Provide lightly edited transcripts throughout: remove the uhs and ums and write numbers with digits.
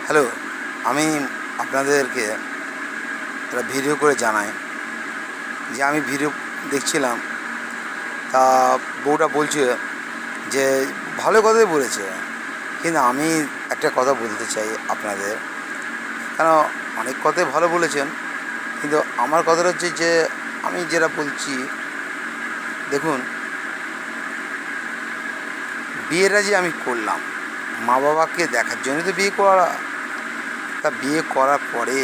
Hello, আমি আপনাদেরকে একটা ভিডিও করে জানাই যে আমি ভিডিও দেখছিলাম। তা বউটা বলছে যে ভালো কথাই বলেছে, কিন্তু আমি একটা কথা বলতে চাই আপনাদের। কেন, অনেক কথাই ভালো বলেছেন, কিন্তু আমার কথাটা হচ্ছে যে আমি যেটা বলছি, দেখুন, বিয়েটা যে আমি করলাম মা বাবাকে দেখার জন্যই তো বিয়ে করা। তা বিয়ে করার পরে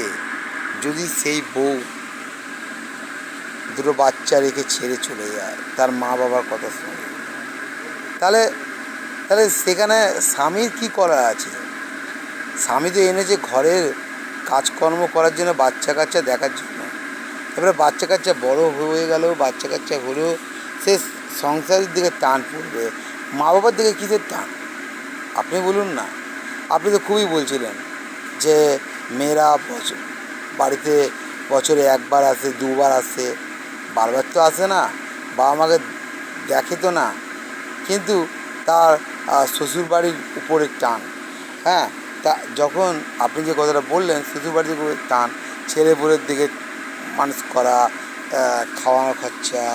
যদি সেই বউ দুটো বাচ্চা রেখে ছেড়ে চলে যায় তার মা বাবার কথা শুনে, তাহলে তাহলে সেখানে স্বামীর কী করার আছে? স্বামী তো এনেছে ঘরের কাজকর্ম করার জন্য, বাচ্চা কাচ্চা দেখার জন্য। এবারে বাচ্চা কাচ্চা বড় হয়ে গেল, বাচ্চা কাচ্চা হলেও সে সংসারের দিকে টান পড়বে, মা বাবার দিকে কিসের টান? আপনি বলুন না। আপনি তো খুবই বলছিলেন যে মেয়েরা বাড়িতে বছরে একবার আসে, দুবার আসে, বারবার তো আসে না, বাবা মাকে দেখে তো না। কিন্তু তার শ্বশুরবাড়ির উপরে টান। হ্যাঁ, তা যখন আপনি যে কথাটা বললেন শ্বশুরবাড়ির উপরে টান, ছেলেপুলের দিকে মানুষ করা, খাওয়ানো খরচা,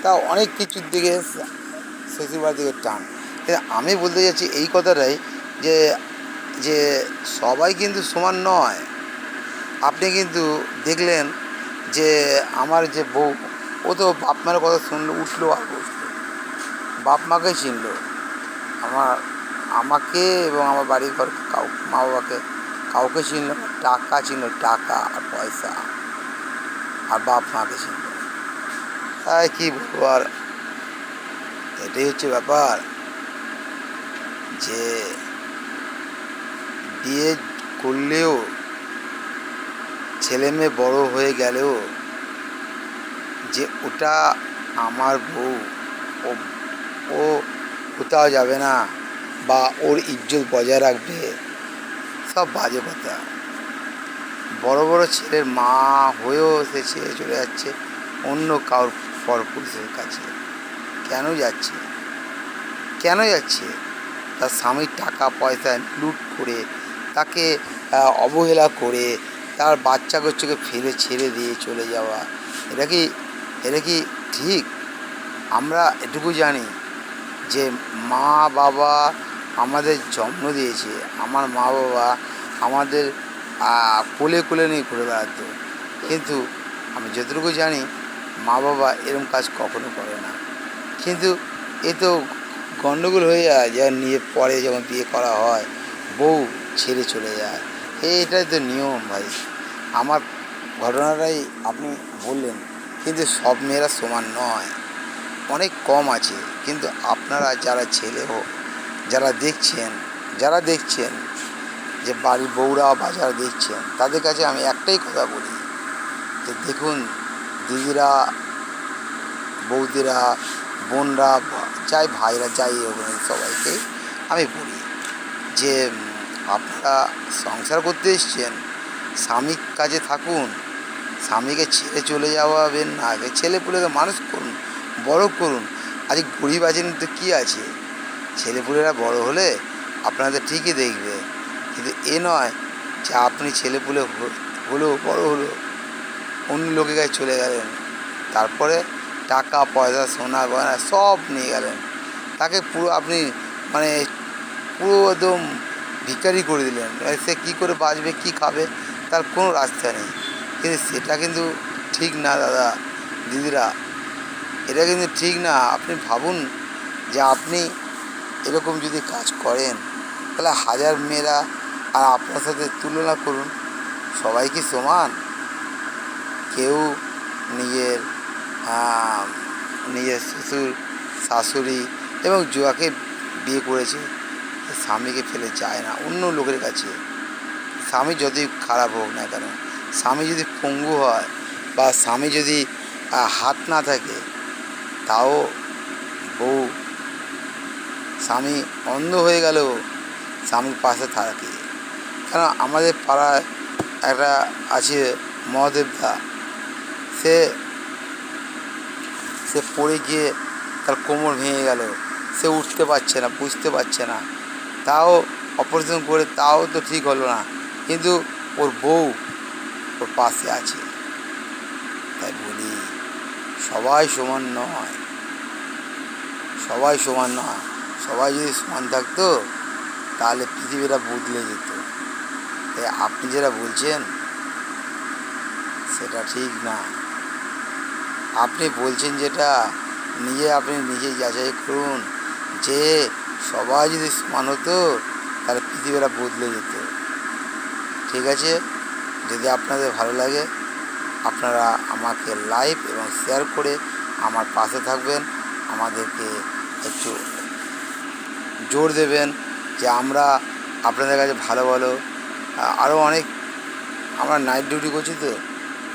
তা অনেক কিছুর দিকে শ্বশুরবাড়ির দিকে টান। আমি বলতে চাচ্ছি এই কথাটাই যে যে সবাই কিন্তু সমান নয়। আপনি কিন্তু দেখলেন যে আমার যে বউ, ও তো বাপ মায়ের কথা শুনলো, উঠলো আর বসলো, বাপ মাকে চিনলো। আমার আমাকে এবং আমার বাড়ির ঘর মা বাবাকে কাউকে চিনল না। টাকা চিনল, টাকা আর পয়সা, আর বাপ মাকে চিনল। তাই কী বলবো আর, এটাই হচ্ছে ব্যাপার যে বিয়ে করলেও, ছেলে মেয়ে বড়ো হয়ে গেলেও, যে ওটা আমার বউ, ও ও কোথাও যাবে না বা ওর ইজ্জত বজায় রাখবে, সব বাজে কথা। বড় বড় ছেলের মা হয়েও সে ছেড়ে চলে যাচ্ছে অন্য কারোর পরপুরুষের কাছে। কেন যাচ্ছে? কেন যাচ্ছে? তার স্বামীর টাকা পয়সা লুট করে, তাকে অবহেলা করে, তার বাচ্চা কাচ্চাকে ফেলে ছেড়ে দিয়ে চলে যাওয়া, এটা কি এটা কি ঠিক? আমরা এটুকু জানি যে মা বাবা আমাদের জন্ম দিয়েছে, আমার মা বাবা আমাদের কোলে কোলে নিয়ে ঘুরে বেড়াতো। কিন্তু আমি যতটুকু জানি মা বাবা এরকম কাজ কখনো করে না। কিন্তু এ তো গণ্ডগোল হয়ে যায়, যা নিয়ে পরে যখন বিয়ে করা হয় বউ ছেড়ে চলে যায়। এটাই তো নিয়ম ভাই। আমার ঘটনাটাই আপনি বললেন, কিন্তু সব মেয়েরা সমান নয়, অনেক কম আছে। কিন্তু আপনারা যারা ছেলে হোক, যারা দেখছেন যে বাড়ির বউরা বা যারা দেখছেন, তাদের কাছে আমি একটাই কথা বলি যে দেখুন, দিদিরা, বৌদিরা, বোনরা, যাই ভাইরা, যাই হোক সবাইকে আমি বলি যে আপনারা সংসার করতে এসছেন, স্বামীর কাজে থাকুন, স্বামীকে ছেড়ে চলে যাওয়াবেন না। আগে ছেলেপুলেকে মানুষ করুন, বড় করুন। আজ গরিব আছেন তো কী আছে, ছেলেপুলেরা বড় হলে আপনাদের ঠিকই দেখবে। কিন্তু এ নয় যে আপনি ছেলেপুলে হলো, বড় হলো, অন্য লোকের কাছে চলে গেলেন, তারপরে টাকা পয়সা সোনা গয়না সব নিয়ে গেলেন, তাকে পুরো আপনি মানে পুরো একদম ভিখারি করে দিলেন। সে কী করে বাঁচবে, কী খাবে, তার কোনো রাস্তা নেই। কিন্তু সেটা কিন্তু ঠিক না দাদা, দিদিরা, এটা কিন্তু ঠিক না। আপনি ভাবুন যে আপনি এরকম যদি কাজ করেন, তাহলে হাজার মেয়েরা আর আপনার সাথে তুলনা করুন, সবাই কি সমান? কেউ নিজের নিজের শ্বশুর, শাশুড়ি এবং যাকে বিয়ে করেছে স্বামীকে ফেলে যায় না অন্য লোকের কাছে। স্বামী যতই খারাপ হোক না কেন, স্বামী যদি পঙ্গু হয় বা স্বামী যদি হাত না থাকে, তাও বউ, স্বামী অন্ধ হয়ে গেলেও স্বামীর পাশে থাকে। কেন, আমাদের পাড়ায় একটা আছে মহাদেবদা, সে সে পড়ে গিয়ে তার কোমর ভেঙে গেল, সে উঠতে পারছে না, বুঝতে পারছে না, তাও অপারেশন করে তাও তো ঠিক হলো না। কিন্তু ওর বউ ওর পাশে আছে। তাই বলি, সবাই সমান নয়, সবাই সমান নয়। সবাই যদি সমান থাকতো তাহলে পৃথিবীটা বদলে যেত। তাই আপনি যেটা বলছেন সেটা ঠিক না। আপনি বলছেন যেটা, আপনি নিজেই যাচাই করুন যে সবাই যদি সমান হতো তাহলে পৃথিবীটা বদলে যেত। ঠিক আছে, যদি আপনাদের ভালো লাগে আপনারা আমাকে লাইক এবং শেয়ার করে আমার পাশে থাকবেন, আমাদেরকে একটু জোর দেবেন যে আমরা আপনাদের কাছে ভালো ভালো আরও অনেক, আমরা নাইট ডিউটি করছি তো।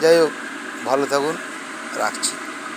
যাই হোক, ভালো থাকুন, রাখছি।